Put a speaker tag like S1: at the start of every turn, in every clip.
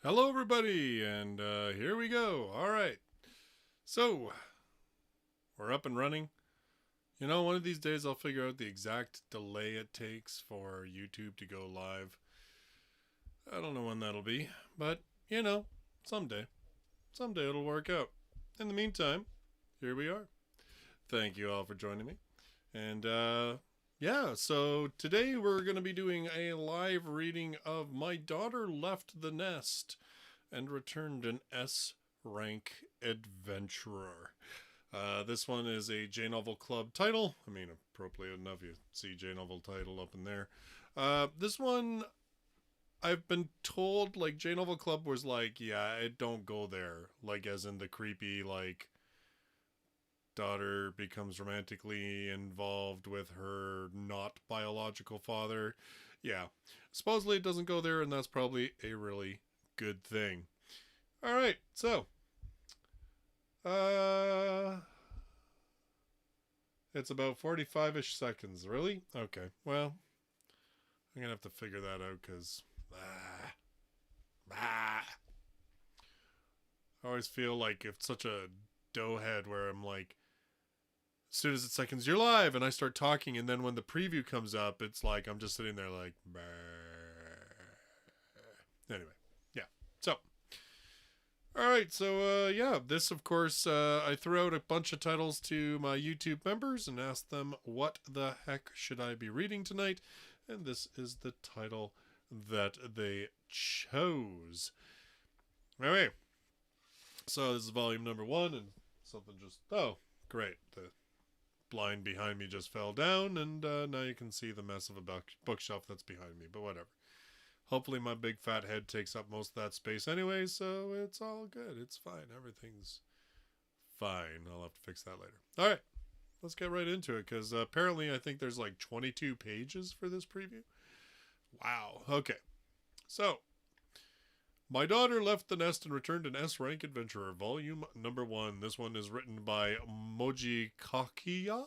S1: Hello, everybody, and here we go. All right. So, we're up and running. You know, one of these days I'll figure out the exact delay it takes for YouTube to go live. I don't know when that'll be, but, someday. Someday it'll work out. In the meantime, here we are. Thank you all for joining me. And, yeah, so today we're going to be doing a live reading of My Daughter Left the Nest and Returned an S rank adventurer. This one is a J Novel Club title. I mean, appropriate enough, you see J Novel title up in there. This one, I've been told, like, J Novel Club was like, yeah, it don't go there. Like, as in the creepy, like, daughter becomes romantically involved with her not biological father. Yeah. Supposedly it doesn't go there, and that's probably a really good thing. Alright, so. It's about 45-ish seconds. Really? Okay. Well, I'm gonna have to figure that out because I always feel like it's such a doughhead where I'm like, as soon as it seconds, you're live, and I start talking, and then when the preview comes up, it's like I'm just sitting there like, anyway, yeah. So, all right, so yeah, this of course, I threw out a bunch of titles to my YouTube members and asked them what the heck should I be reading tonight, and this is the title that they chose. Anyway, so this is volume number 1, and something just, oh, great, the blind behind me just fell down, and now you can see the mess of a bookshelf that's behind me, but whatever. Hopefully my big fat head takes up most of that space anyway, so it's all good. It's fine. Everything's fine. I'll have to fix that later. All right, let's get right into it, because apparently I think there's like 22 pages for this preview. Wow. Okay. So, My Daughter Left the Nest and Returned an S-Rank Adventurer, Volume number 1. This one is written by MOJIKAKIYA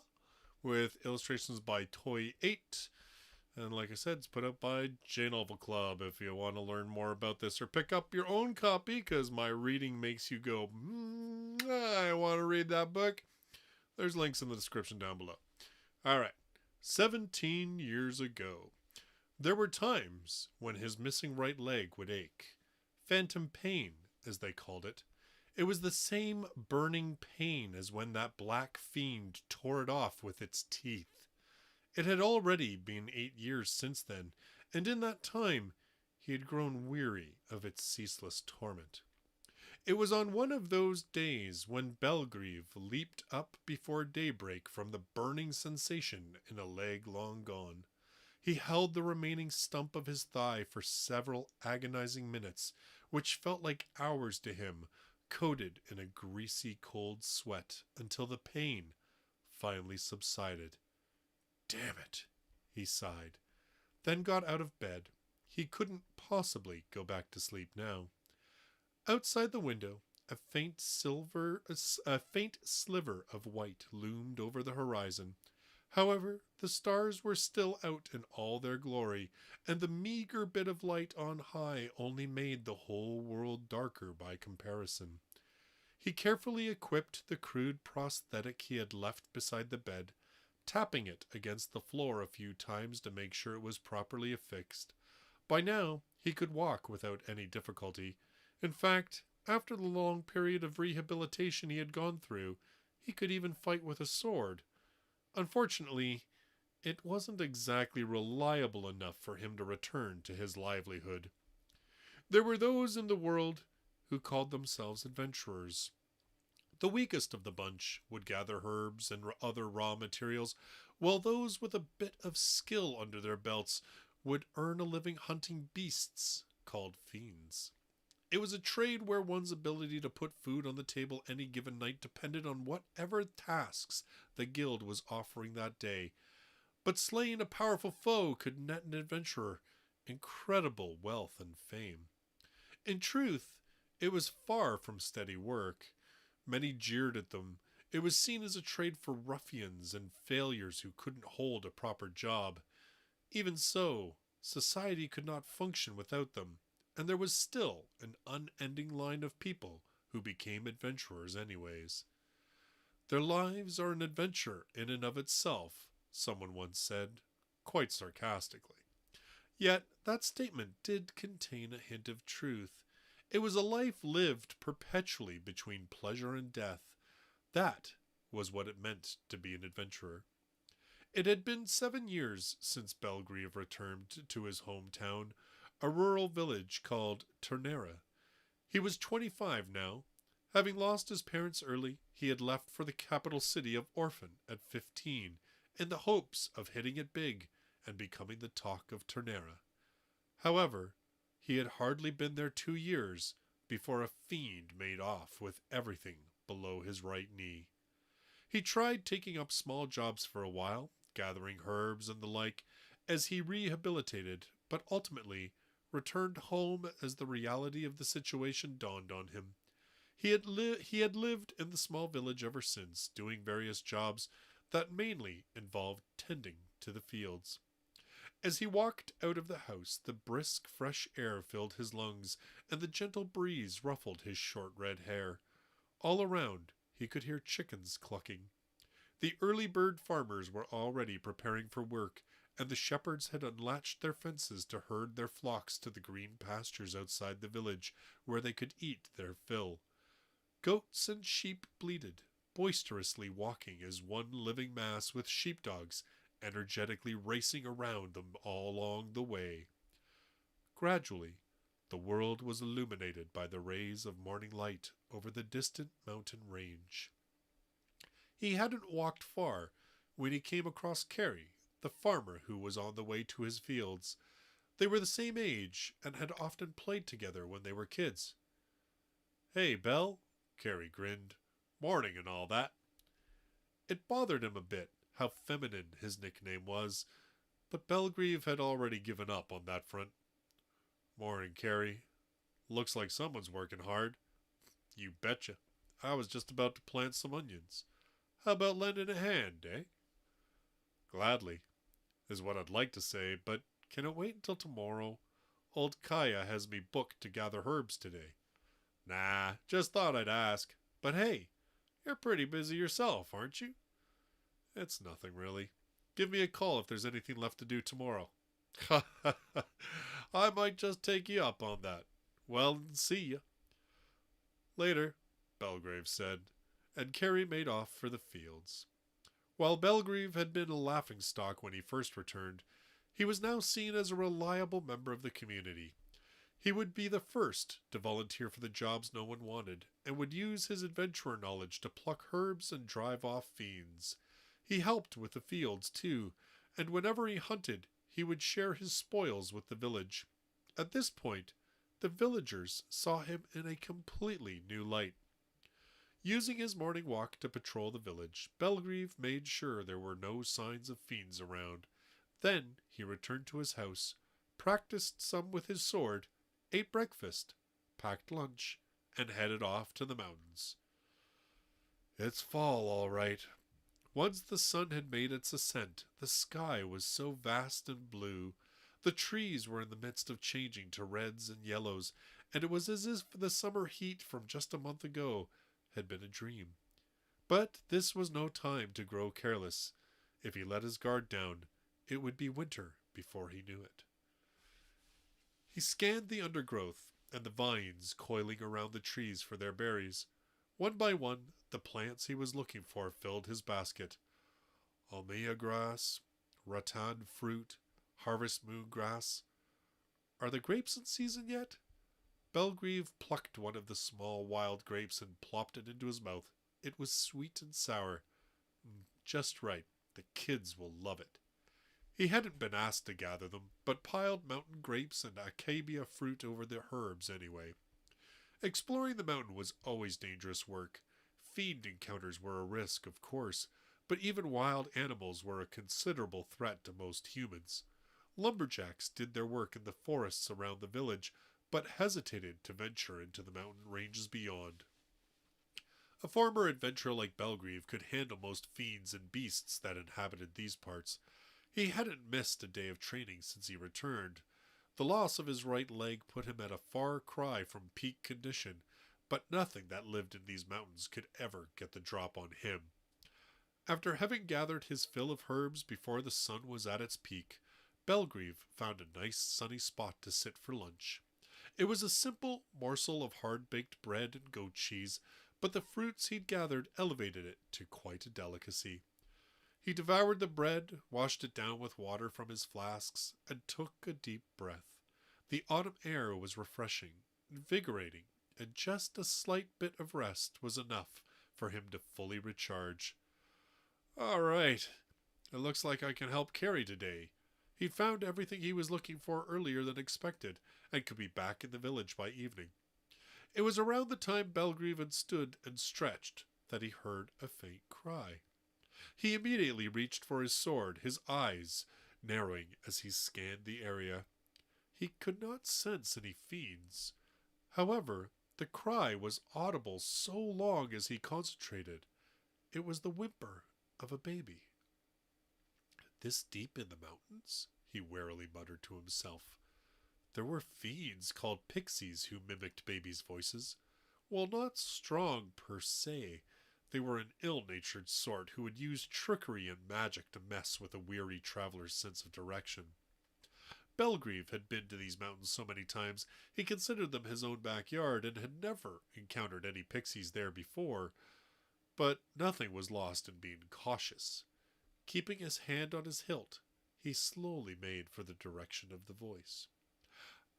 S1: with illustrations by Toy8. And like I said, it's put out by J Novel Club. If you want to learn more about this or pick up your own copy, because my reading makes you go, I want to read that book, there's links in the description down below. All right. 17 years ago, there were times when his missing right leg would ache. Phantom pain, as they called it. It was the same burning pain as when that black fiend tore it off with its teeth. It had already been 8 years since then, and in that time he had grown weary of its ceaseless torment. It was on one of those days when Belgrieve leaped up before daybreak from the burning sensation in a leg long gone. He held the remaining stump of his thigh for several agonizing minutes, which felt like hours to him, coated in a greasy cold sweat, until the pain finally subsided. Damn it, he sighed, then got out of bed. He couldn't possibly go back to sleep now. Outside the window, a faint sliver of white loomed over the horizon. However, the stars were still out in all their glory, and the meager bit of light on high only made the whole world darker by comparison. He carefully equipped the crude prosthetic he had left beside the bed, tapping it against the floor a few times to make sure it was properly affixed. By now, he could walk without any difficulty. In fact, after the long period of rehabilitation he had gone through, he could even fight with a sword. Unfortunately, it wasn't exactly reliable enough for him to return to his livelihood. There were those in the world who called themselves adventurers. The weakest of the bunch would gather herbs and other raw materials, while those with a bit of skill under their belts would earn a living hunting beasts called fiends. It was a trade where one's ability to put food on the table any given night depended on whatever tasks the guild was offering that day. But slaying a powerful foe could net an adventurer incredible wealth and fame. In truth, it was far from steady work. Many jeered at them. It was seen as a trade for ruffians and failures who couldn't hold a proper job. Even so, society could not function without them. and there was still an unending line of people who became adventurers anyways. Their lives are an adventure in and of itself, someone once said, quite sarcastically. Yet that statement did contain a hint of truth. It was a life lived perpetually between pleasure and death. That was what it meant to be an adventurer. It had been 7 years since Belgrieve returned to his hometown, a rural village called Ternera. He was 25 now. Having lost his parents early, he had left for the capital city of Orphan at 15, in the hopes of hitting it big and becoming the talk of Ternera. However, he had hardly been there 2 years before a fiend made off with everything below his right knee. He tried taking up small jobs for a while, gathering herbs and the like, as he rehabilitated, but ultimately returned home as the reality of the situation dawned on him. He had lived in the small village ever since, doing various jobs that mainly involved tending to the fields. As he walked out of the house, the brisk, fresh air filled his lungs, and the gentle breeze ruffled his short red hair. All around, he could hear chickens clucking. The early bird farmers were already preparing for work, and the shepherds had unlatched their fences to herd their flocks to the green pastures outside the village, where they could eat their fill. Goats and sheep bleated, boisterously walking as one living mass with sheepdogs energetically racing around them all along the way. Gradually, the world was illuminated by the rays of morning light over the distant mountain range. He hadn't walked far when he came across Carrie, the farmer who was on the way to his fields. They were the same age and had often played together when they were kids. "Hey, Belle," Carrie grinned. "Morning and all that." It bothered him a bit how feminine his nickname was, but Belgrieve had already given up on that front. "Morning, Carrie. Looks like someone's working hard." "You betcha. I was just about to plant some onions. How about lending a hand, eh?" "Gladly, is what I'd like to say, but can it wait until tomorrow? Old Kaya has me booked to gather herbs today." "Nah, just thought I'd ask. But hey, you're pretty busy yourself, aren't you?" "It's nothing, really. Give me a call if there's anything left to do tomorrow." "Ha ha ha. I might just take you up on that. Well, see ya." "Later," Belgrave said, and Carrie made off for the fields. While Belgrieve had been a laughingstock when he first returned, he was now seen as a reliable member of the community. He would be the first to volunteer for the jobs no one wanted, and would use his adventurer knowledge to pluck herbs and drive off fiends. He helped with the fields, too, and whenever he hunted, he would share his spoils with the village. At this point, the villagers saw him in a completely new light. Using his morning walk to patrol the village, Belgrieve made sure there were no signs of fiends around. Then he returned to his house, practiced some with his sword, ate breakfast, packed lunch, and headed off to the mountains. It's fall, all right. Once the sun had made its ascent, the sky was so vast and blue. The trees were in the midst of changing to reds and yellows, and it was as if the summer heat from just a month ago had been a dream. But this was no time to grow careless. If he let his guard down, it would be winter before he knew it. He scanned the undergrowth and the vines coiling around the trees for their berries. One by one, the plants he was looking for filled his basket. Almia grass, rattan fruit, harvest moon grass. Are the grapes in season yet? Belgrieve plucked one of the small wild grapes and plopped it into his mouth. It was sweet and sour. Just right. The kids will love it. He hadn't been asked to gather them, but piled mountain grapes and Acacia fruit over the herbs anyway. Exploring the mountain was always dangerous work. Fiend encounters were a risk, of course, but even wild animals were a considerable threat to most humans. Lumberjacks did their work in the forests around the village, but hesitated to venture into the mountain ranges beyond. A former adventurer like Belgrieve could handle most fiends and beasts that inhabited these parts. He hadn't missed a day of training since he returned, The loss of his right leg put him at a far cry from peak condition, but nothing that lived in these mountains could ever get the drop on him. After having gathered his fill of herbs before the sun was at its peak, Belgrieve found a nice sunny spot to sit for lunch. It was a simple morsel of hard-baked bread and goat cheese, but the fruits he'd gathered elevated it to quite a delicacy. He devoured the bread, washed it down with water from his flasks, and took a deep breath. The autumn air was refreshing, invigorating, and just a slight bit of rest was enough for him to fully recharge. All right, it looks like I can help carry today. He'd found everything he was looking for earlier than expected, and could be back in the village by evening. It was around the time Belgrieve had stood and stretched that he heard a faint cry. He immediately reached for his sword, his eyes narrowing as he scanned the area. He could not sense any fiends. However, the cry was audible so long as he concentrated. It was the whimper of a baby. This deep in the mountains? He warily muttered to himself. There were fiends called pixies who mimicked babies' voices. While not strong per se, they were an ill-natured sort who would use trickery and magic to mess with a weary traveler's sense of direction. Belgrieve had been to these mountains so many times he considered them his own backyard and had never encountered any pixies there before, but nothing was lost in being cautious. Keeping his hand on his hilt, he slowly made for the direction of the voice.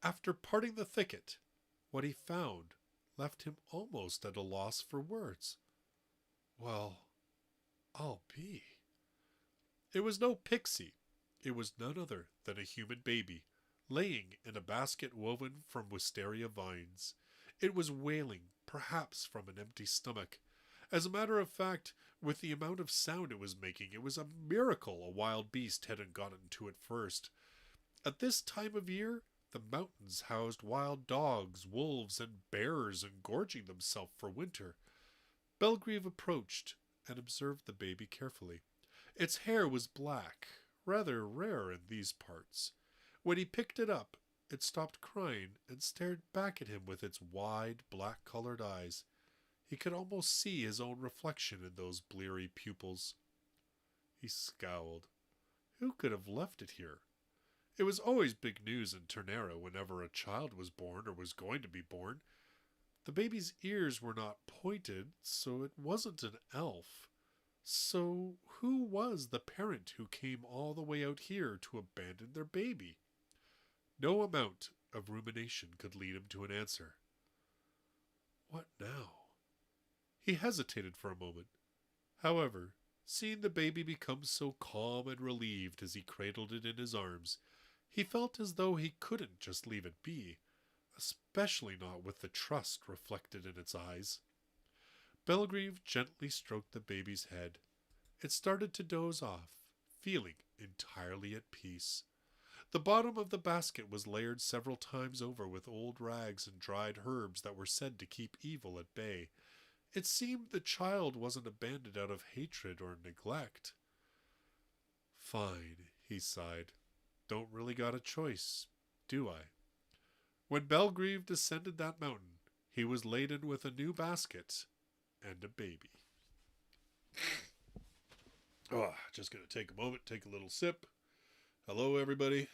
S1: After parting the thicket, what he found left him almost at a loss for words. Well, I'll be. It was no pixie. It was none other than a human baby, laying in a basket woven from wisteria vines. It was wailing, perhaps from an empty stomach. As a matter of fact, with the amount of sound it was making, it was a miracle a wild beast hadn't gotten to it first. At this time of year, the mountains housed wild dogs, wolves, and bears engorging themselves for winter. Belgrieve approached and observed the baby carefully. Its hair was black, rather rare in these parts. When he picked it up, it stopped crying and stared back at him with its wide, black-colored eyes. He could almost see his own reflection in those bleary pupils. He scowled. Who could have left it here? It was always big news in Ternera whenever a child was born or was going to be born. The baby's ears were not pointed, so it wasn't an elf. So who was the parent who came all the way out here to abandon their baby? No amount of rumination could lead him to an answer. What now? He hesitated for a moment. However, seeing the baby become so calm and relieved as he cradled it in his arms, he felt as though he couldn't just leave it be, especially not with the trust reflected in its eyes. Belgrieve gently stroked the baby's head. It started to doze off, feeling entirely at peace. The bottom of the basket was layered several times over with old rags and dried herbs that were said to keep evil at bay. It seemed the child wasn't abandoned out of hatred or neglect. Fine, he sighed. Don't really got a choice, do I? When Belgrieve descended that mountain, he was laden with a new basket and a baby. Just going to take a moment, take a little sip. Hello, everybody.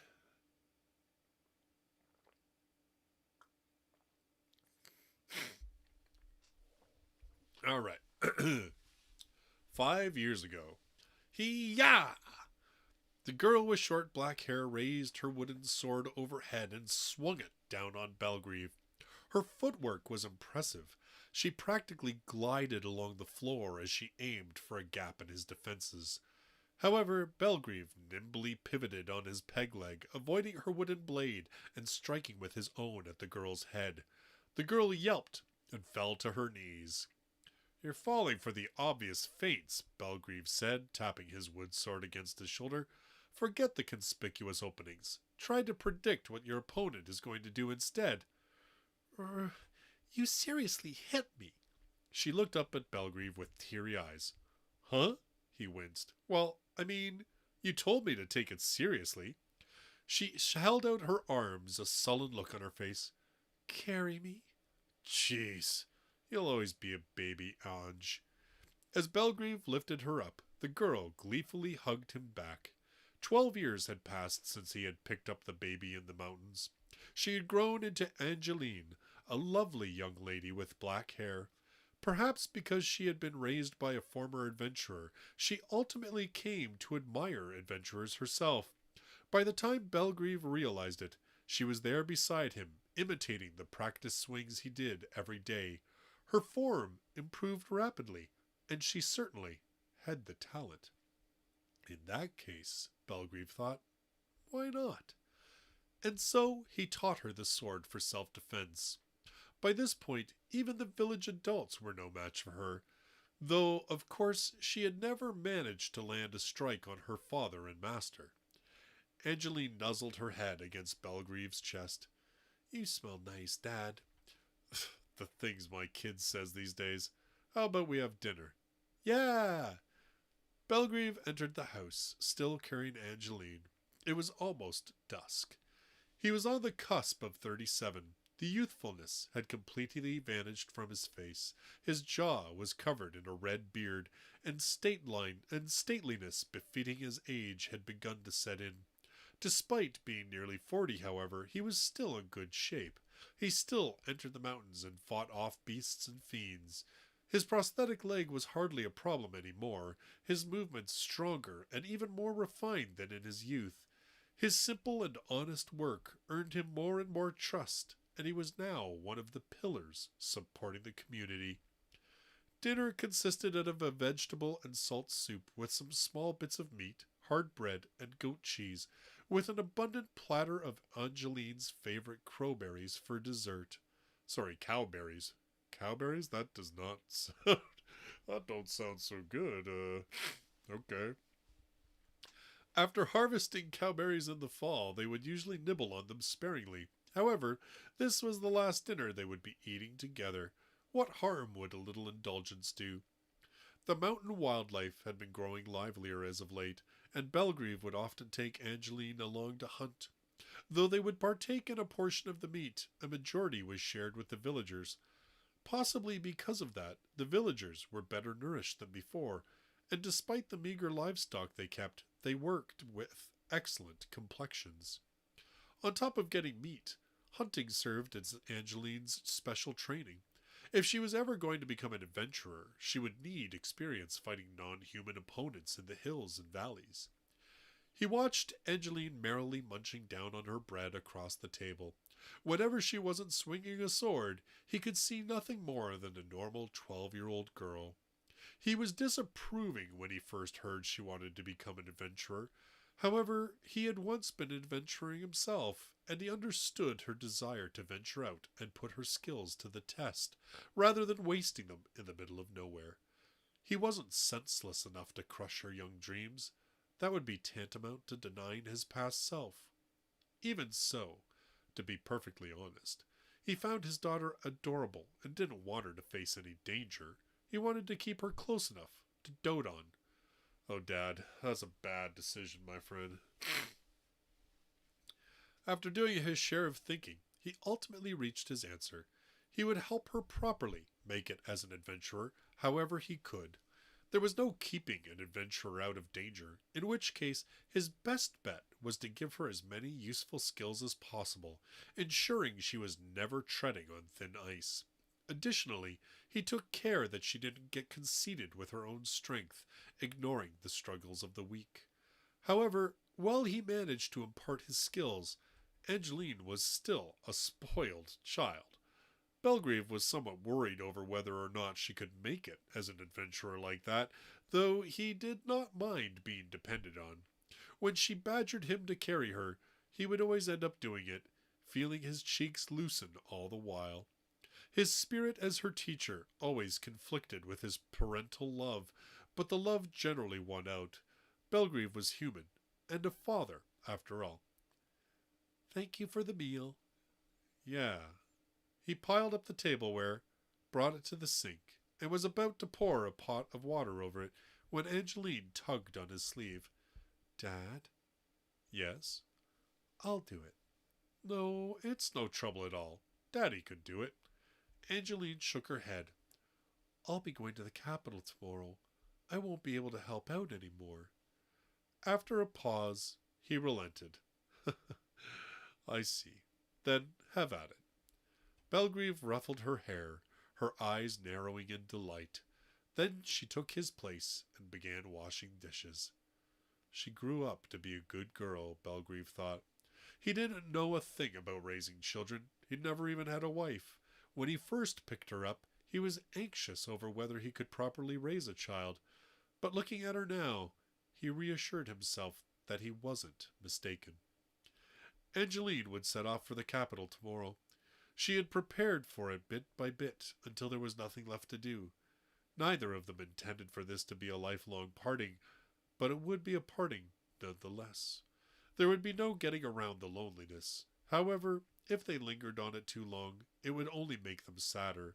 S1: All right. 5 years ago. Hee-yah! The girl with short black hair raised her wooden sword overhead and swung it down on Belgrieve. Her footwork was impressive. She practically glided along the floor as she aimed for a gap in his defenses. However, Belgrieve nimbly pivoted on his peg leg, avoiding her wooden blade and striking with his own at the girl's head. The girl yelped and fell to her knees. You're falling for the obvious feints, Belgrieve said, tapping his wood sword against his shoulder. Forget the conspicuous openings. Try to predict what your opponent is going to do instead. You seriously hit me. She looked up at Belgrieve with teary eyes. Huh? He winced. Well, I mean, you told me to take it seriously. She held out her arms, a sullen look on her face. Carry me? Jeez, you'll always be a baby, Ange. As Belgrieve lifted her up, the girl gleefully hugged him back. 12 years had passed since he had picked up the baby in the mountains. She had grown into Angeline, a lovely young lady with black hair. Perhaps because she had been raised by a former adventurer, she ultimately came to admire adventurers herself. By the time Belgrieve realized it, she was there beside him, imitating the practice swings he did every day. Her form improved rapidly, and she certainly had the talent. In that case, Belgrieve thought, why not? And so he taught her the sword for self-defense. By this point, even the village adults were no match for her, though, of course, she had never managed to land a strike on her father and master. Angeline nuzzled her head against Belgrieve's chest. You smell nice, Dad. The things my kid says these days. How about we have dinner? Yeah! Belgrieve entered the house, still carrying Angeline. It was almost dusk. He was on the cusp of 37. The youthfulness had completely vanished from his face. His jaw was covered in a red beard, and stateliness befitting his age had begun to set in. Despite being nearly 40, however, he was still in good shape. He still entered the mountains and fought off beasts and fiends. His prosthetic leg was hardly a problem anymore, his movements stronger and even more refined than in his youth. His simple and honest work earned him more and more trust, and he was now one of the pillars supporting the community. Dinner consisted of a vegetable and salt soup with some small bits of meat, hard bread, and goat cheese, with an abundant platter of Angeline's favorite crowberries for dessert. Sorry, cowberries. Cowberries? That does not sound... that don't sound so good. Okay. After harvesting cowberries in the fall, they would usually nibble on them sparingly. However, this was the last dinner they would be eating together. What harm would a little indulgence do? The mountain wildlife had been growing livelier as of late, and Belgrieve would often take Angeline along to hunt. Though they would partake in a portion of the meat, a majority was shared with the villagers. Possibly because of that, the villagers were better nourished than before, and despite the meager livestock they kept, they worked with excellent complexions. On top of getting meat, hunting served as Angeline's special training. If she was ever going to become an adventurer, she would need experience fighting non-human opponents in the hills and valleys. He watched Angeline merrily munching down on her bread across the table. Whenever she wasn't swinging a sword, he could see nothing more than a normal 12-year-old girl. He was disapproving when he first heard she wanted to become an adventurer. However, he had once been adventuring himself, and he understood her desire to venture out and put her skills to the test, rather than wasting them in the middle of nowhere. He wasn't senseless enough to crush her young dreams. That would be tantamount to denying his past self. Even so, to be perfectly honest, he found his daughter adorable and didn't want her to face any danger. He wanted to keep her close enough to dote on. Oh, Dad, that's a bad decision, my friend. After doing his share of thinking, he ultimately reached his answer. He would help her properly make it as an adventurer, however he could. There was no keeping an adventurer out of danger, in which case his best bet was to give her as many useful skills as possible, ensuring she was never treading on thin ice. Additionally, he took care that she didn't get conceited with her own strength, ignoring the struggles of the weak. However, while he managed to impart his skills, Angeline was still a spoiled child. Belgrieve was somewhat worried over whether or not she could make it as an adventurer like that, though he did not mind being depended on. When she badgered him to carry her, he would always end up doing it, feeling his cheeks loosen all the while. His spirit as her teacher always conflicted with his parental love, but the love generally won out. Belgrieve was human, and a father, after all. Thank you for the meal. Yeah. He piled up the tableware, brought it to the sink, and was about to pour a pot of water over it when Angeline tugged on his sleeve. Dad? Yes? I'll do it. No, it's no trouble at all. Daddy could do it. Angeline shook her head. I'll be going to the capital tomorrow. I won't be able to help out any more. After a pause, he relented. I see. Then have at it. Belgrieve ruffled her hair, her eyes narrowing in delight. Then she took his place and began washing dishes. She grew up to be a good girl, Belgrieve thought. He didn't know a thing about raising children. He'd never even had a wife. When he first picked her up, he was anxious over whether he could properly raise a child. But looking at her now, he reassured himself that he wasn't mistaken. Angeline would set off for the capital tomorrow. She had prepared for it bit by bit until there was nothing left to do. Neither of them intended for this to be a lifelong parting, but it would be a parting nonetheless. There would be no getting around the loneliness. However, if they lingered on it too long, it would only make them sadder.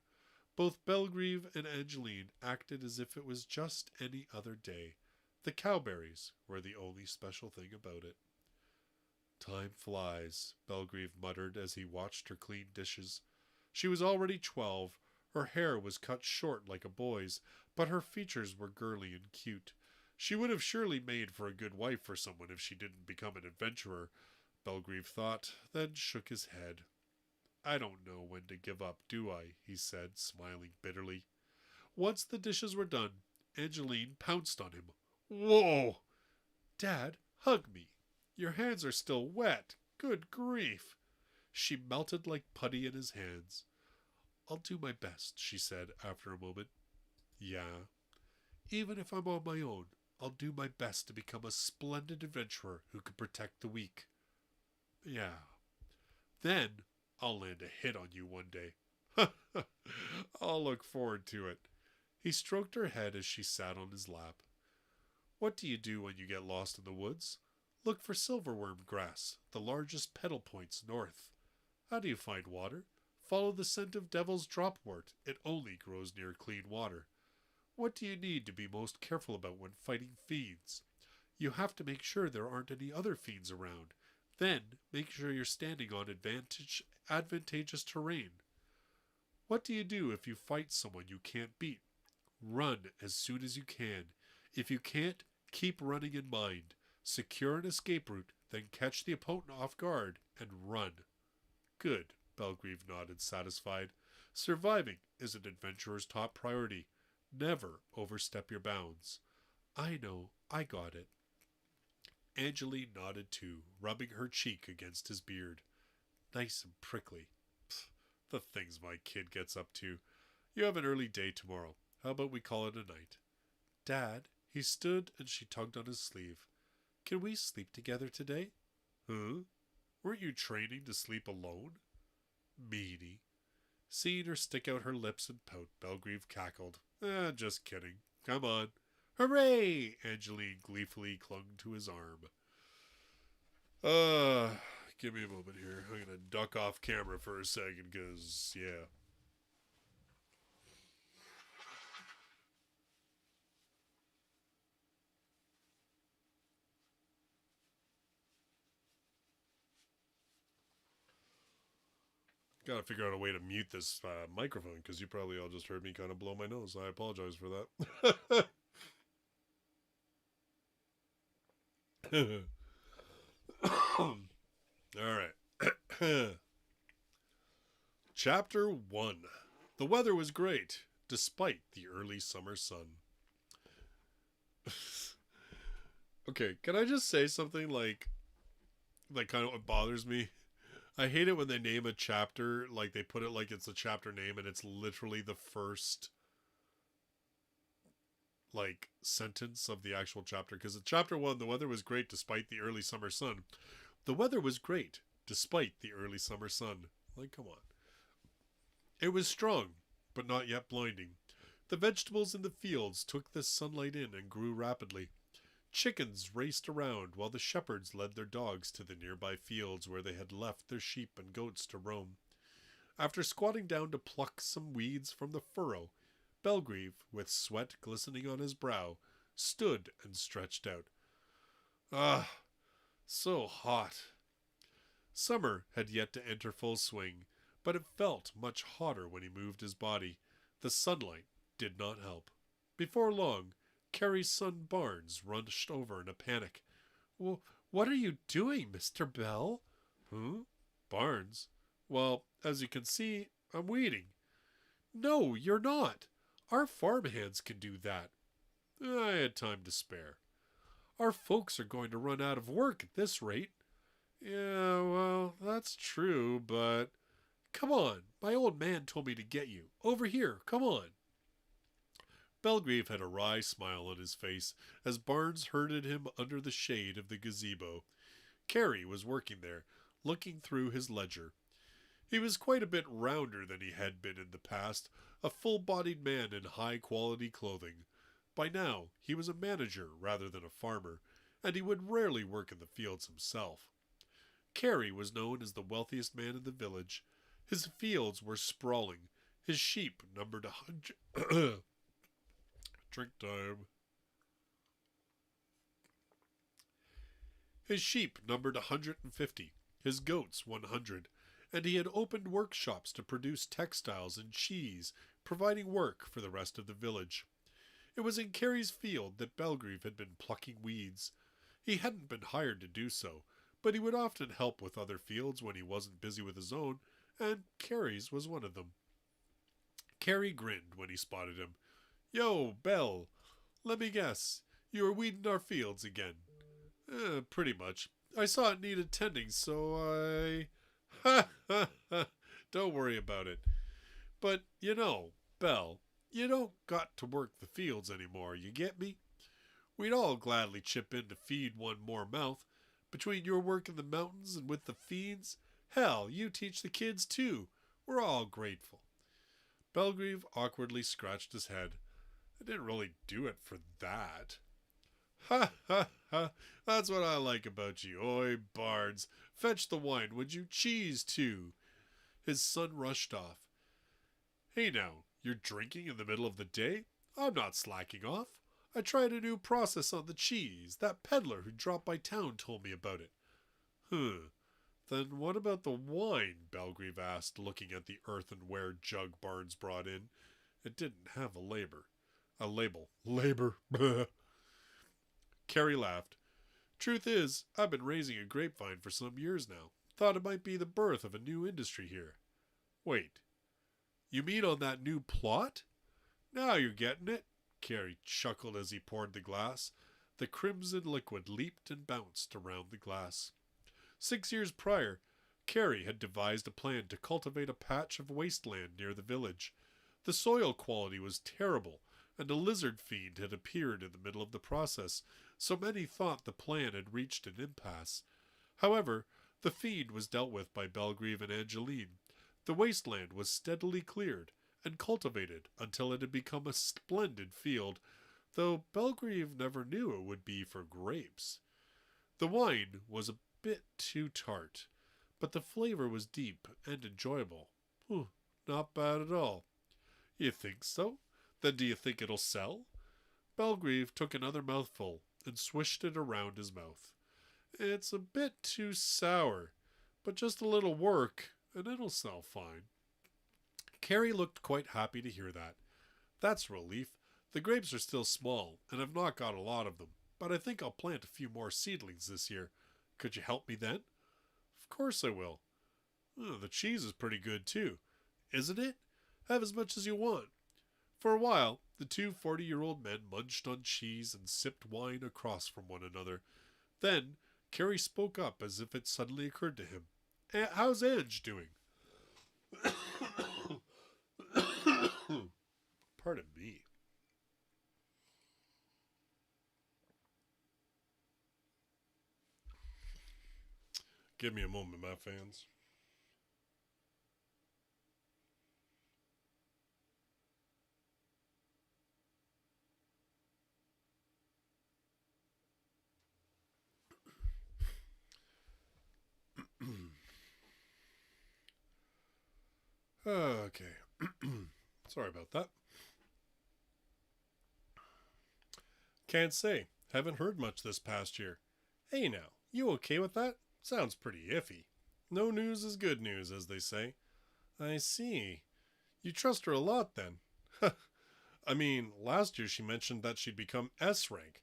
S1: Both Belgrieve and Angeline acted as if it was just any other day. The cowberries were the only special thing about it. Time flies, Belgrieve muttered as he watched her clean dishes. She was already 12. Her hair was cut short like a boy's, but her features were girly and cute. She would have surely made for a good wife for someone if she didn't become an adventurer, Belgrieve thought, then shook his head. I don't know when to give up, do I? He said, smiling bitterly. Once the dishes were done, Angeline pounced on him. Whoa! Dad, hug me. Your hands are still wet. Good grief. She melted like putty in his hands. I'll do my best, she said after a moment. Yeah. Even if I'm on my own, I'll do my best to become a splendid adventurer who can protect the weak. Yeah. Then I'll land a hit on you one day. I'll look forward to it. He stroked her head as she sat on his lap. What do you do when you get lost in the woods? Look for silverworm grass, the largest petal points north. How do you find water? Follow the scent of devil's dropwort. It only grows near clean water. What do you need to be most careful about when fighting fiends? You have to make sure there aren't any other fiends around. Then make sure you're standing on advantageous terrain. What do you do if you fight someone you can't beat? Run as soon as you can. If you can't, keep running in mind. Secure an escape route, then catch the opponent off guard and run. Good, Belgrieve nodded, satisfied. Surviving is an adventurer's top priority. Never overstep your bounds. I know, I got it. Angeline nodded too, rubbing her cheek against his beard. Nice and prickly. Pfft, the things my kid gets up to. You have an early day tomorrow. How about we call it a night? Dad, he stood and she tugged on his sleeve. Can we sleep together today? Huh? Weren't you training to sleep alone? Meanie. Seeing her stick out her lips and pout, Belgrieve cackled. Just kidding. Come on. Hooray! Angeline gleefully clung to his arm. Give me a moment here. I'm going to duck off camera for a second, because, yeah. Gotta figure out a way to mute this microphone, because you probably all just heard me kind of blow my nose. I apologize for that. Alright. Chapter 1. The weather was great, despite the early summer sun. Okay, can I just say something like kind of bothers me? I hate it when they name a chapter, like they put it like it's a chapter name and it's literally the first like sentence of the actual chapter. Because in chapter 1, the weather was great despite the early summer sun. The weather was great despite the early summer sun. Like, come on. It was strong, but not yet blinding. The vegetables in the fields took this sunlight in and grew rapidly. Chickens raced around while the shepherds led their dogs to the nearby fields where they had left their sheep and goats to roam. After squatting down to pluck some weeds from the furrow, Belgrieve, with sweat glistening on his brow, stood and stretched out. Ah, so hot. Summer had yet to enter full swing, but it felt much hotter when he moved his body. The sunlight did not help. Before long, Carrie's son Barnes rushed over in a panic. What are you doing, Mr. Bell? Huh? Barnes? Well, as you can see, I'm weeding. No, you're not. Our farmhands can do that. I had time to spare. Our folks are going to run out of work at this rate. Yeah, well, that's true, but... Come on, my old man told me to get you. Over here, come on. Belgrieve had a wry smile on his face as Barnes herded him under the shade of the gazebo. Carrie was working there, looking through his ledger. He was quite a bit rounder than he had been in the past, a full-bodied man in high-quality clothing. By now, he was a manager rather than a farmer, and he would rarely work in the fields himself. Carrie was known as the wealthiest man in the village. His fields were sprawling. His sheep numbered 100... Drink time. His sheep numbered 150, his goats 100, and he had opened workshops to produce textiles and cheese, providing work for the rest of the village. It was in Carrie's field that Belgrieve had been plucking weeds. He hadn't been hired to do so, but he would often help with other fields when he wasn't busy with his own, and Carrie's was one of them. Carrie grinned when he spotted him. Yo, Bell, let me guess, you were weeding our fields again. Pretty much. I saw it needed tending, so I... Ha ha ha, don't worry about it. But, you know, Bell, you don't got to work the fields anymore, you get me? We'd all gladly chip in to feed one more mouth. Between your work in the mountains and with the fiends, hell, you teach the kids too. We're all grateful. Belgrieve awkwardly scratched his head. I didn't really do it for that. Ha ha ha, that's what I like about you. Oi, Barnes, fetch the wine, would you? Cheese too. His son rushed off. Hey now, you're drinking in the middle of the day? I'm not slacking off. I tried a new process on the cheese. That peddler who dropped by town told me about it. Then what about the wine? Belgrieve asked, looking at the earthenware jug Barnes brought in. It didn't have a label. Labor. Carrie laughed. Truth is, I've been raising a grapevine for some years now. Thought it might be the birth of a new industry here. Wait, you mean on that new plot? Now you're getting it. Carrie chuckled as he poured the glass. The crimson liquid leaped and bounced around the glass. 6 years prior, Carrie had devised a plan to cultivate a patch of wasteland near the village. The soil quality was terrible, and a lizard fiend had appeared in the middle of the process, so many thought the plan had reached an impasse. However, the fiend was dealt with by Belgrieve and Angeline. The wasteland was steadily cleared and cultivated until it had become a splendid field, though Belgrieve never knew it would be for grapes. The wine was a bit too tart, but the flavor was deep and enjoyable. Not bad at all. You think so? Then do you think it'll sell? Belgrieve took another mouthful and swished it around his mouth. It's a bit too sour, but just a little work, and it'll sell fine. Carrie looked quite happy to hear that. That's relief. The grapes are still small, and I've not got a lot of them, but I think I'll plant a few more seedlings this year. Could you help me then? Of course I will. The cheese is pretty good too. Isn't it? Have as much as you want. For a while, the two 40-year-old men munched on cheese and sipped wine across from one another. Then, Carrie spoke up as if it suddenly occurred to him. How's Ange doing? Pardon me. Give me a moment, my fans. Okay. Sorry about that. Can't say. Haven't heard much this past year. Hey now, you okay with that? Sounds pretty iffy. No news is good news, as they say. I see. You trust her a lot, then. I mean, last year she mentioned that she'd become S rank.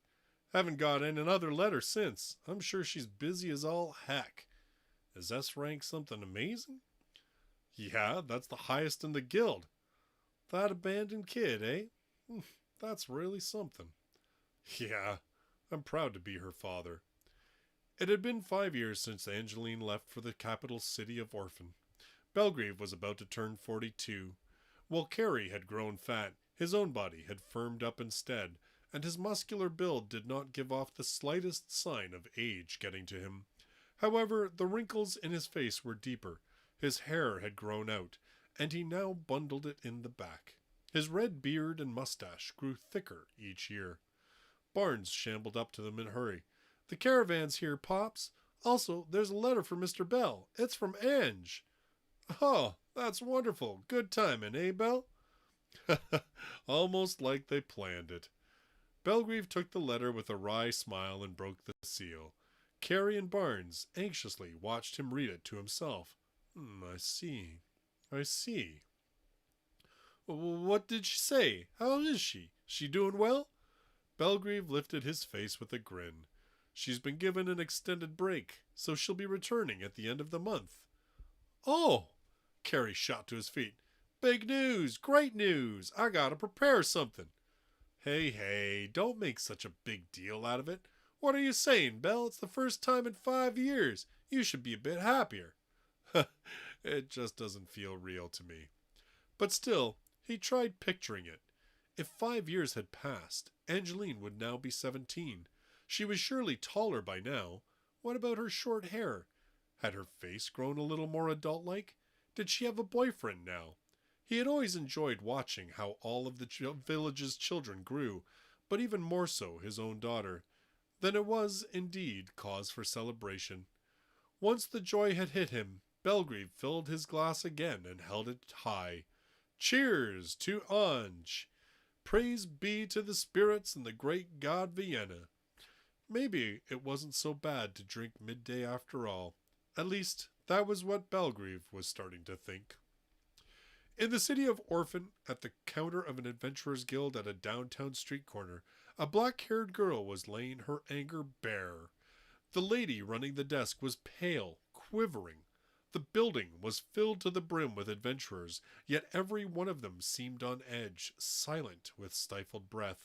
S1: Haven't got in another letter since. I'm sure she's busy as all heck. Is S rank something amazing? Yeah, that's the highest in the guild. That abandoned kid, eh? That's really something. Yeah, I'm proud to be her father. It had been 5 years since Angeline left for the capital city of Orphan. Belgrieve was about to turn 42. While Carrie had grown fat, his own body had firmed up instead, and his muscular build did not give off the slightest sign of age getting to him. However, the wrinkles in his face were deeper, his hair had grown out, and he now bundled it in the back. His red beard and mustache grew thicker each year. Barnes shambled up to them in a hurry. The caravan's here, Pops. Also, there's a letter for Mr. Bell. It's from Ange. Oh, that's wonderful. Good timing, eh, Bell? Almost like they planned it. Belgrieve took the letter with a wry smile and broke the seal. Carrie and Barnes anxiously watched him read it to himself. I see. I see. What did she say? How is she? She doing well? Belgrieve lifted his face with a grin. She's been given an extended break, so she'll be returning at the end of the month. Oh! Carrie shot to his feet. Big news! Great news! I gotta prepare something. Hey, don't make such a big deal out of it. What are you saying, Belle? It's the first time in 5 years. You should be a bit happier. It just doesn't feel real to me. But still, he tried picturing it. If 5 years had passed, Angeline would now be 17. She was surely taller by now. What about her short hair? Had her face grown a little more adult-like? Did she have a boyfriend now? He had always enjoyed watching how all of the village's children grew, but even more so his own daughter. Then it was, indeed, cause for celebration. Once the joy had hit him, Belgrieve filled his glass again and held it high. Cheers to Ange! Praise be to the spirits and the great god Vienna. Maybe it wasn't so bad to drink midday after all. At least, that was what Belgrieve was starting to think. In the city of Orphan, at the counter of an adventurer's guild at a downtown street corner, a black-haired girl was laying her anger bare. The lady running the desk was pale, quivering. The building was filled to the brim with adventurers, yet every one of them seemed on edge, silent with stifled breath.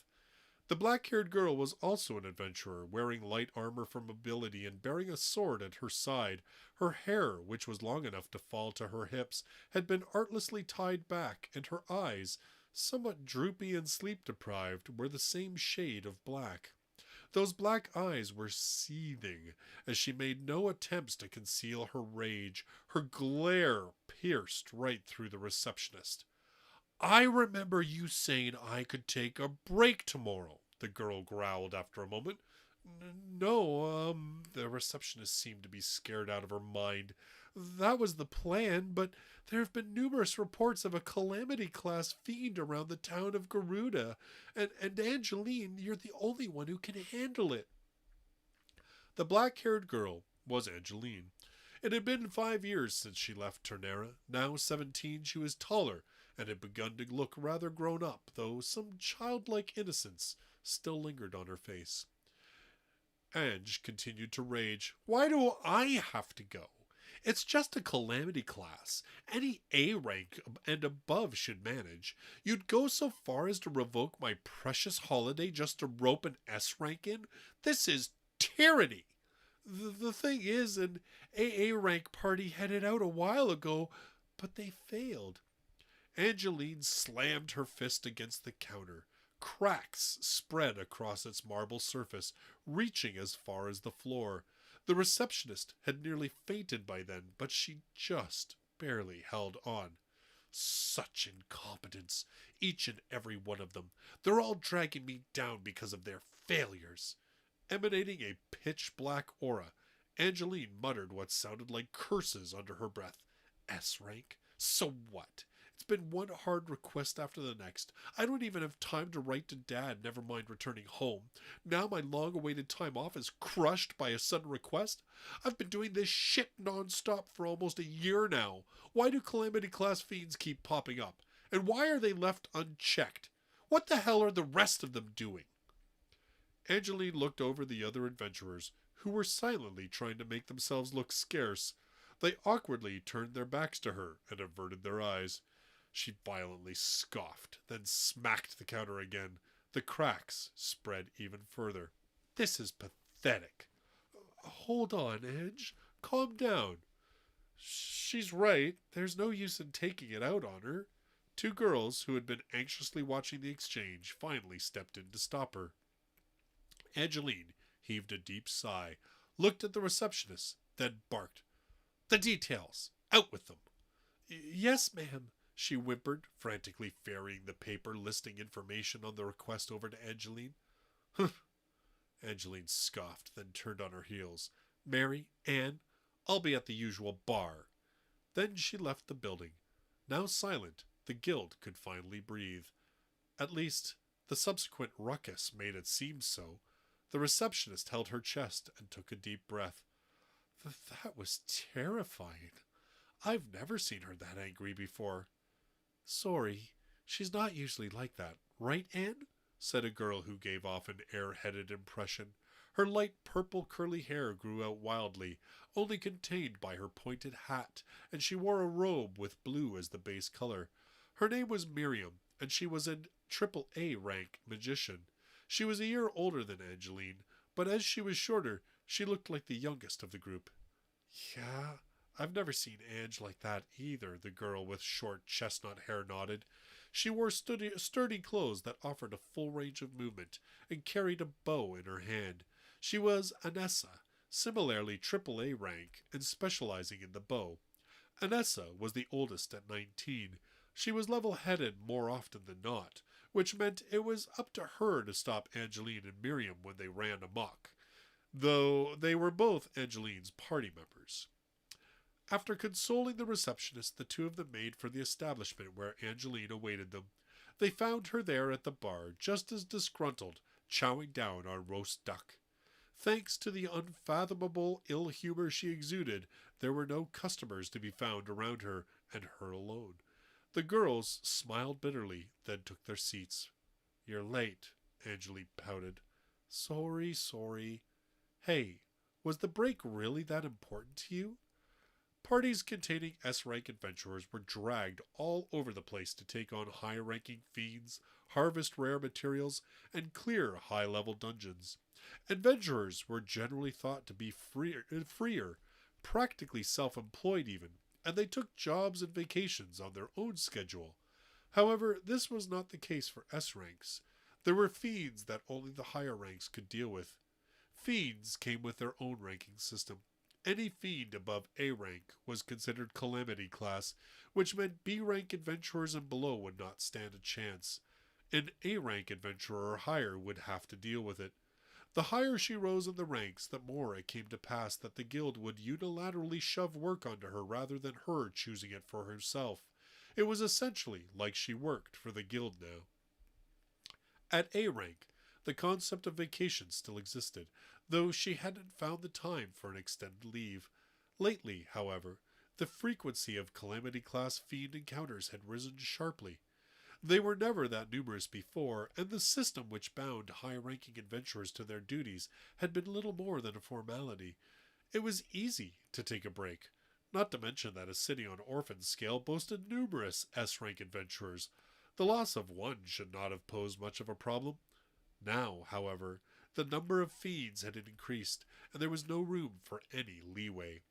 S1: The black-haired girl was also an adventurer, wearing light armor for mobility and bearing a sword at her side. Her hair, which was long enough to fall to her hips, had been artlessly tied back, and her eyes, somewhat droopy and sleep-deprived, were the same shade of black. Those black eyes were seething, as she made no attempts to conceal her rage. Her glare pierced right through the receptionist. I remember you saying I could take a break tomorrow, the girl growled after a moment. No, the receptionist seemed to be scared out of her mind. That was the plan, but there have been numerous reports of a calamity-class fiend around the town of Garuda, and Angeline, you're the only one who can handle it. The black-haired girl was Angeline. It had been 5 years since she left Ternera. Now 17, she was taller, and had begun to look rather grown up, though some childlike innocence still lingered on her face. Ange continued to rage. Why do I have to go? It's just a calamity class. Any A rank and above should manage. You'd go so far as to revoke my precious holiday just to rope an S rank in? This is tyranny. The thing is, an AA rank party headed out a while ago, but they failed. Angeline slammed her fist against the counter. Cracks spread across its marble surface, reaching as far as the floor. The receptionist had nearly fainted by then, but she just barely held on. Such incompetence, each and every one of them. They're all dragging me down because of their failures. Emanating a pitch-black aura, Angeline muttered what sounded like curses under her breath. S rank? So what? It's been one hard request after the next. I don't even have time to write to Dad, never mind returning home. Now my long-awaited time off is crushed by a sudden request. I've been doing this shit non-stop for almost a year now. Why do Calamity Class fiends keep popping up? And why are they left unchecked? What the hell are the rest of them doing? Angeline looked over the other adventurers, who were silently trying to make themselves look scarce. They awkwardly turned their backs to her and averted their eyes. She violently scoffed, then smacked the counter again. The cracks spread even further. This is pathetic. Hold on, Ange. Calm down. She's right. There's no use in taking it out on her. Two girls who had been anxiously watching the exchange finally stepped in to stop her. Angeline heaved a deep sigh, looked at the receptionist, then barked, "The details! Out with them!" "Yes, ma'am," she whimpered, frantically ferrying the paper listing information on the request over to Angeline. "Humph!" Angeline scoffed, then turned on her heels. "Mary, Anne, I'll be at the usual bar." Then she left the building. Now silent, the guild could finally breathe. At least, the subsequent ruckus made it seem so. The receptionist held her chest and took a deep breath. That was terrifying. I've never seen her that angry before. "Sorry, she's not usually like that, right, Anne?" said a girl who gave off an airheaded impression. Her light purple curly hair grew out wildly, only contained by her pointed hat, and she wore a robe with blue as the base color. Her name was Miriam, and she was an AAA rank magician. She was a year older than Angeline, but as she was shorter, she looked like the youngest of the group. "Yeah, I've never seen Ange like that either," the girl with short chestnut hair nodded. She wore sturdy clothes that offered a full range of movement, and carried a bow in her hand. She was Anessa, similarly AAA rank, and specializing in the bow. Anessa was the oldest at 19. She was level-headed more often than not, which meant it was up to her to stop Angeline and Miriam when they ran amok, though they were both Angeline's party members. After consoling the receptionist, the two of them made for the establishment where Angeline awaited them. They found her there at the bar, just as disgruntled, chowing down on roast duck. Thanks to the unfathomable ill humor she exuded, there were no customers to be found around her, and her alone. The girls smiled bitterly, then took their seats. "You're late," Angeline pouted. Sorry. Hey, was the break really that important to you?" Parties containing S-rank adventurers were dragged all over the place to take on high-ranking fiends, harvest rare materials, and clear high-level dungeons. Adventurers were generally thought to be freer, practically self-employed even, and they took jobs and vacations on their own schedule. However, this was not the case for S-ranks. There were fiends that only the higher ranks could deal with. Fiends came with their own ranking system. Any fiend above A rank was considered Calamity Class, which meant B rank adventurers and below would not stand a chance. An A rank adventurer or higher would have to deal with it. The higher she rose in the ranks, the more it came to pass that the guild would unilaterally shove work onto her rather than her choosing it for herself. It was essentially like she worked for the guild now. At A rank, the concept of vacation still existed, though she hadn't found the time for an extended leave. Lately, however, the frequency of Calamity Class fiend encounters had risen sharply. They were never that numerous before, and the system which bound high-ranking adventurers to their duties had been little more than a formality. It was easy to take a break, not to mention that a city on Orphan scale boasted numerous S-rank adventurers. The loss of one should not have posed much of a problem. Now, however, the number of fiends had increased, and there was no room for any leeway.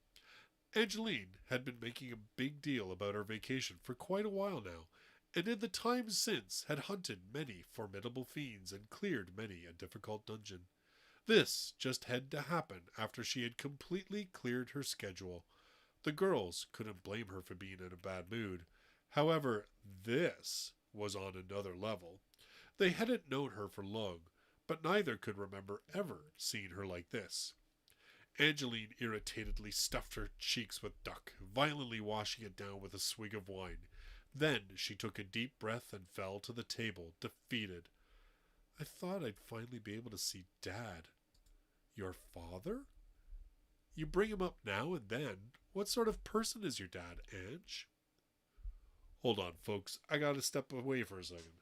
S1: Angeline had been making a big deal about her vacation for quite a while now, and in the time since had hunted many formidable fiends and cleared many a difficult dungeon. This just had to happen after she had completely cleared her schedule. The girls couldn't blame her for being in a bad mood. However, this was on another level. They hadn't known her for long, but neither could remember ever seeing her like this. Angeline irritatedly stuffed her cheeks with duck, violently washing it down with a swig of wine. Then she took a deep breath and fell to the table, defeated. I thought I'd finally be able to see Dad. Your father? You bring him up now and then. What sort of person is your dad, Ange? Hold on, folks. I gotta step away for a second.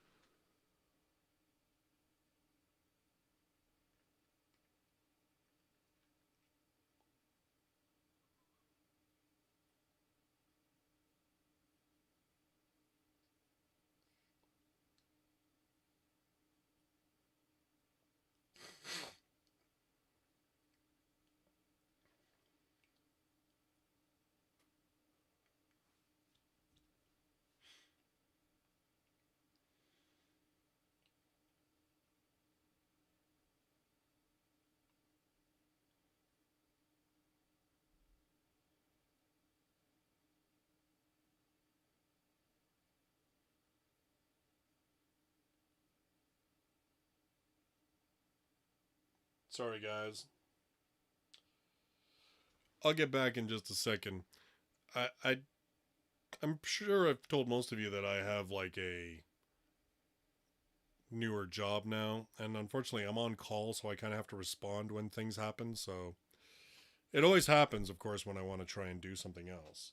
S1: Sorry, guys. I'll get back in just a second. I'm sure I've told most of you that I have like a newer job now, and unfortunately I'm on call, so I kind of have to respond when things happen. So it always happens, of course, when I want to try and do something else.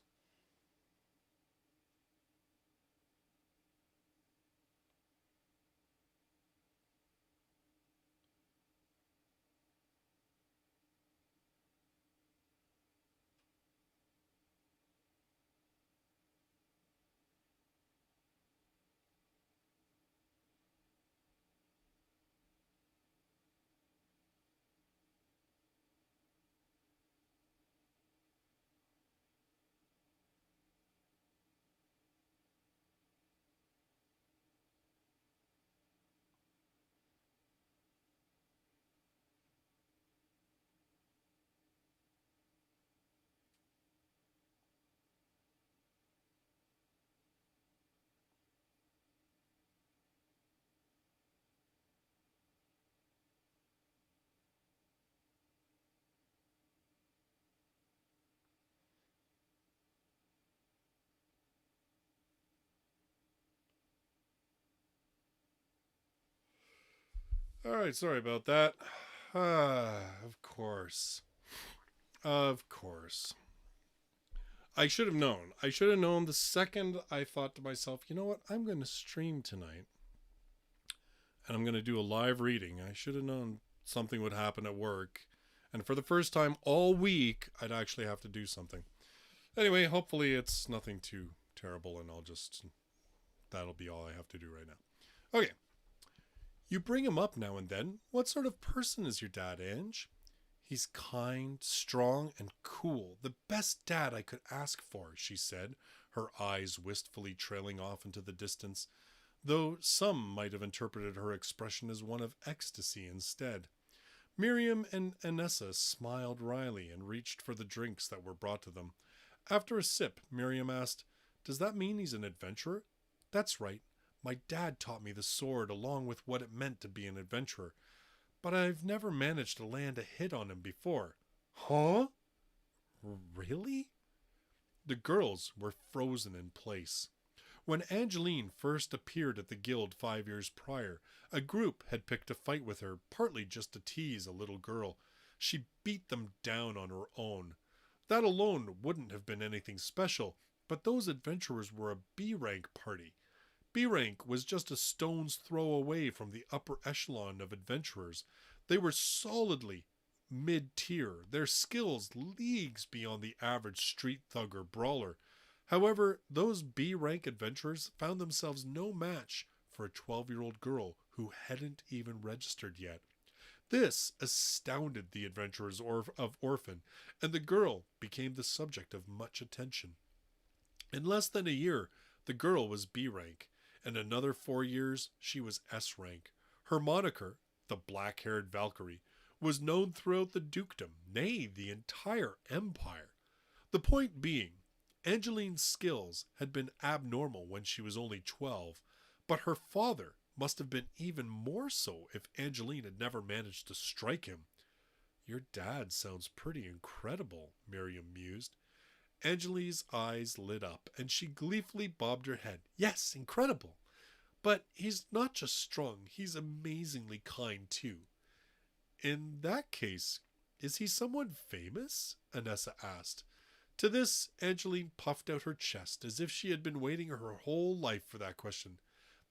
S1: All right, sorry about that. Of course. Of course. I should have known. I should have known the second I thought to myself, you know what? I'm going to stream tonight. And I'm going to do a live reading. I should have known something would happen at work. And for the first time all week, I'd actually have to do something. Anyway, hopefully it's nothing too terrible, and that'll be all I have to do right now. Okay. You bring him up now and then. What sort of person is your dad, Ange? He's kind, strong, and cool. The best dad I could ask for, she said, her eyes wistfully trailing off into the distance, though some might have interpreted her expression as one of ecstasy instead. Miriam and Anessa smiled wryly and reached for the drinks that were brought to them. After a sip, Miriam asked, "Does that mean he's an adventurer?" "That's right. My dad taught me the sword along with what it meant to be an adventurer. But I've never managed to land a hit on him before." "Huh? Really?" The girls were frozen in place. When Angeline first appeared at the guild 5 years prior, a group had picked a fight with her, partly just to tease a little girl. She beat them down on her own. That alone wouldn't have been anything special, but those adventurers were a B-rank party. B-rank was just a stone's throw away from the upper echelon of adventurers. They were solidly mid-tier, their skills leagues beyond the average street thug or brawler. However, those B-rank adventurers found themselves no match for a 12-year-old girl who hadn't even registered yet. This astounded the adventurers of Orphan, and the girl became the subject of much attention. In less than a year, the girl was B-rank. In another 4 years, she was S-rank. Her moniker, the black-haired Valkyrie, was known throughout the dukedom, nay, the entire empire. The point being, Angeline's skills had been abnormal when she was only 12, but her father must have been even more so if Angeline had never managed to strike him. "Your dad sounds pretty incredible," Miriam mused. Angeline's eyes lit up, and she gleefully bobbed her head. Yes, incredible. But he's not just strong, he's amazingly kind too. In that case, is he someone famous? Anessa asked. To this, Angeline puffed out her chest as if she had been waiting her whole life for that question.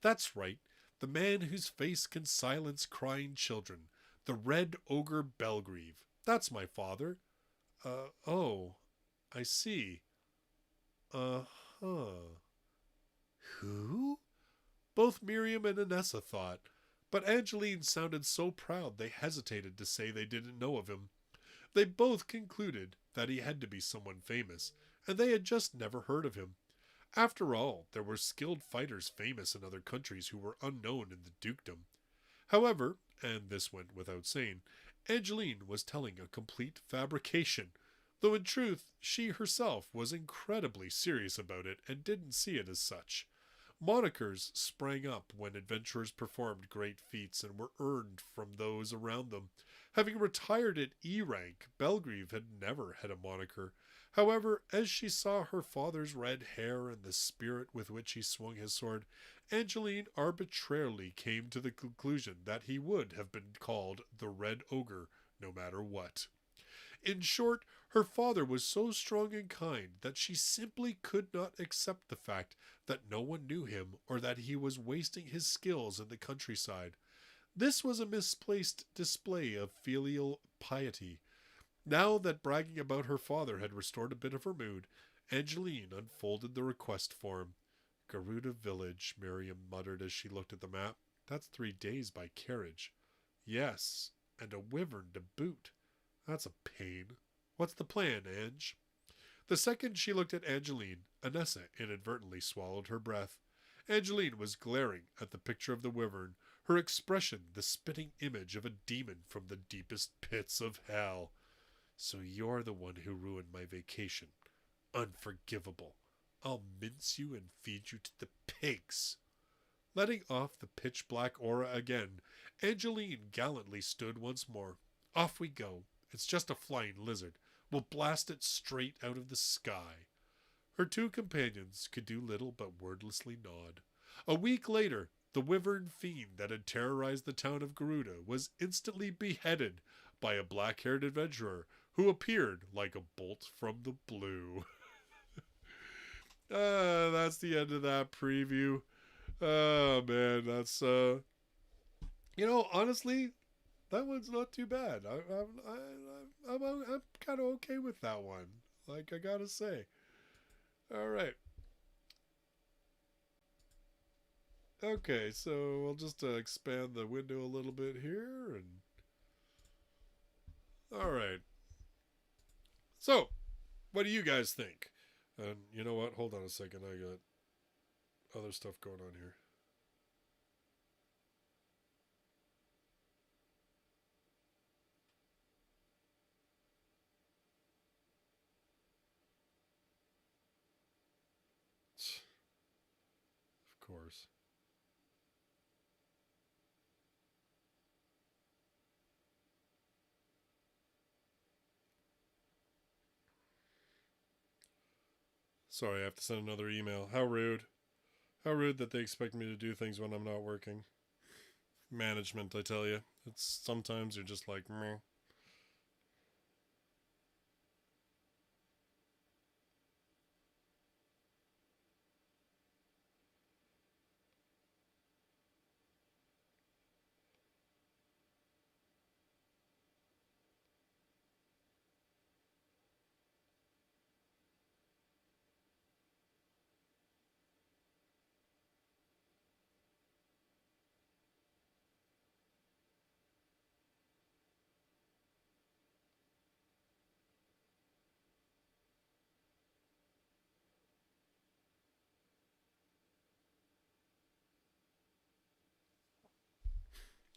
S1: That's right, the man whose face can silence crying children, the Red Ogre Belgrieve. That's my father. Oh, I see. Uh-huh. Who? Both Miriam and Anessa thought, but Angeline sounded so proud they hesitated to say they didn't know of him. They both concluded that he had to be someone famous, and they had just never heard of him. After all, there were skilled fighters famous in other countries who were unknown in the dukedom. However, and this went without saying, Angeline was telling a complete fabrication, though in truth she herself was incredibly serious about it and didn't see it as such. Monikers sprang up when adventurers performed great feats and were earned from those around them. Having retired at E rank, Belgrieve had never had a moniker. However, as she saw her father's red hair and the spirit with which he swung his sword, Angeline arbitrarily came to the conclusion that he would have been called the Red Ogre, no matter what. In short, her father was so strong and kind that she simply could not accept the fact that no one knew him or that he was wasting his skills in the countryside. This was a misplaced display of filial piety. Now that bragging about her father had restored a bit of her mood, Angeline unfolded the request form. Garuda Village, Miriam muttered as she looked at the map. That's 3 days by carriage. Yes, and a wyvern to boot. That's a pain. What's the plan, Ange? The second she looked at Angeline, Anessa inadvertently swallowed her breath. Angeline was glaring at the picture of the wyvern, her expression the spitting image of a demon from the deepest pits of hell. So you're the one who ruined my vacation. Unforgivable. I'll mince you and feed you to the pigs. Letting off the pitch-black aura again, Angeline gallantly stood once more. Off we go. It's just a flying lizard. We'll blast it straight out of the sky. Her two companions could do little but wordlessly nod. A week later, the wyvern fiend that had terrorized the town of Garuda was instantly beheaded by a black-haired adventurer who appeared like a bolt from the blue. That's the end of that preview. Oh, man, that's, honestly, that one's not too bad. I'm kind of okay with that one. Like, I gotta say. All right. Okay, so we'll just expand the window a little bit here. All right. So, what do you guys think? And you know what? Hold on a second. I got other stuff going on here. Of course. Sorry, I have to send another email. How rude. How rude that they expect me to do things when I'm not working. Management, I tell you. It's sometimes you're just like, meh.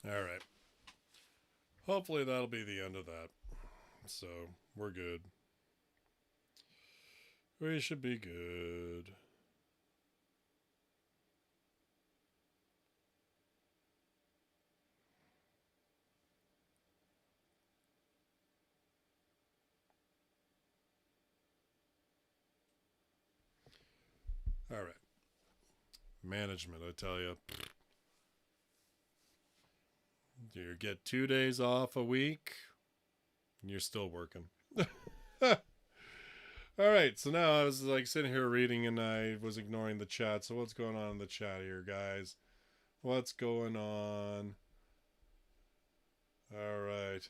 S1: Alright. Hopefully that'll be the end of that. So, we're good. We should be good. All right. Management, I tell you. You get 2 days off a week, and you're still working. All right, so now I was like sitting here reading, and I was ignoring the chat. So what's going on in the chat here, guys? What's going on? All right.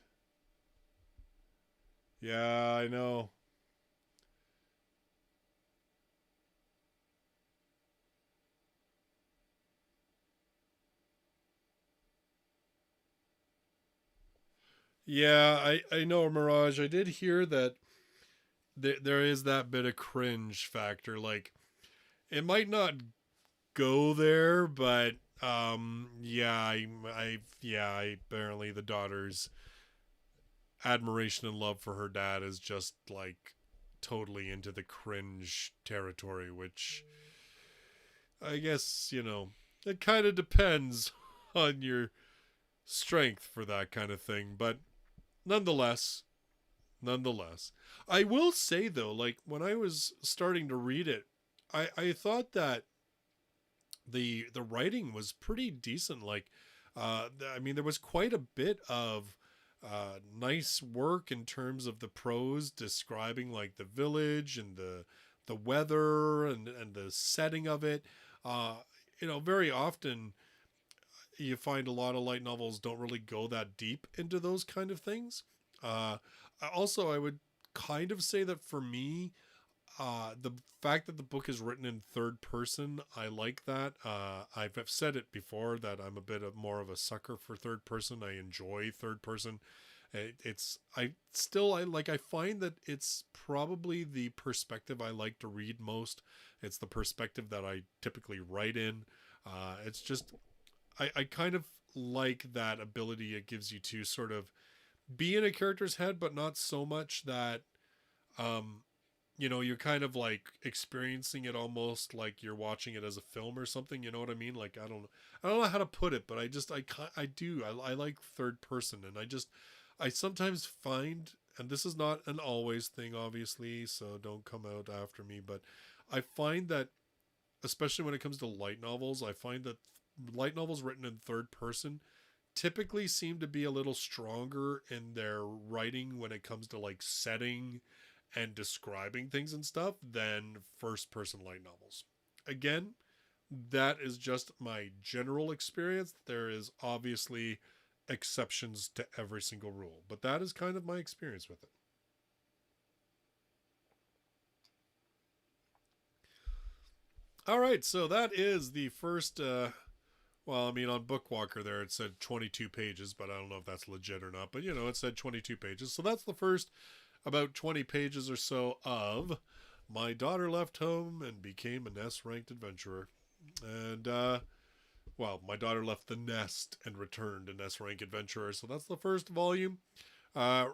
S1: Yeah, I know. Yeah, I know, Mirage. I did hear that there is that bit of cringe factor. Like, it might not go there, but yeah, apparently the daughter's admiration and love for her dad is just like totally into the cringe territory, which I guess, it kind of depends on your strength for that kind of thing, but nonetheless, I will say though, like when I was starting to read it, I thought that the writing was pretty decent. Like, I mean, there was quite a bit of nice work in terms of the prose describing like the village and the weather and the setting of it. Uh, very often you find a lot of light novels don't really go that deep into those kind of things. Uh, Also, I would kind of say that for me, the fact that the book is written in third person, I like that. I've said it before that I'm a bit of more of a sucker for third person. I enjoy third person. I find that it's probably the perspective I like to read most. It's the perspective that I typically write in. It's just I kind of like that ability it gives you to sort of be in a character's head, but not so much that um you're kind of like experiencing it almost like you're watching it as a film or something. You know what I mean? Like I don't know how to put it, but I like third person, and I sometimes find, and this is not an always thing, obviously, so don't come out after me, but I find that especially when it comes to light novels, I find that light novels written in third person typically seem to be a little stronger in their writing when it comes to like setting and describing things and stuff than first person light novels. Again, that is just my general experience. There is obviously exceptions to every single rule, but that is kind of my experience with it. All right, so that is the first well, I mean, on Bookwalker there it said 22 pages, but I don't know if that's legit or not. But, it said 22 pages. So that's the first about 20 pages or so of My Daughter Left Home and Became an S-Ranked Adventurer. And, well, My Daughter Left the Nest and Returned an S-Ranked Adventurer. So that's the first volume. Uh,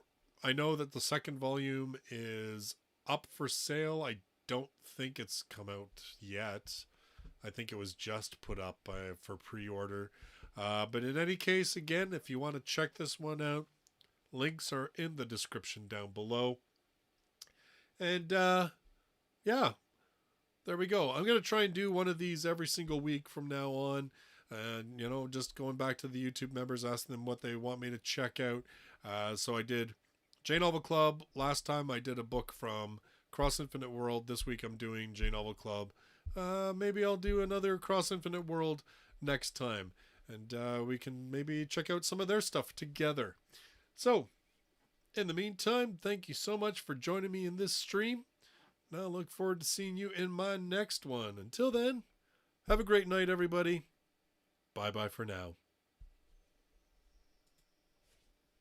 S1: I know that the second volume is up for sale. I don't think it's come out yet. I think it was just put up for pre-order. But in any case, again, if you want to check this one out, links are in the description down below. And yeah, there we go. I'm going to try and do one of these every single week from now on. And, just going back to the YouTube members, asking them what they want me to check out. So I did J Novel Club. Last time I did a book from Cross Infinite World. This week I'm doing J Novel Club. Maybe I'll do another Cross Infinite World next time. And we can maybe check out some of their stuff together. So, in the meantime, thank you so much for joining me in this stream. Now I look forward to seeing you in my next one. Until then, have a great night, everybody. Bye-bye for now.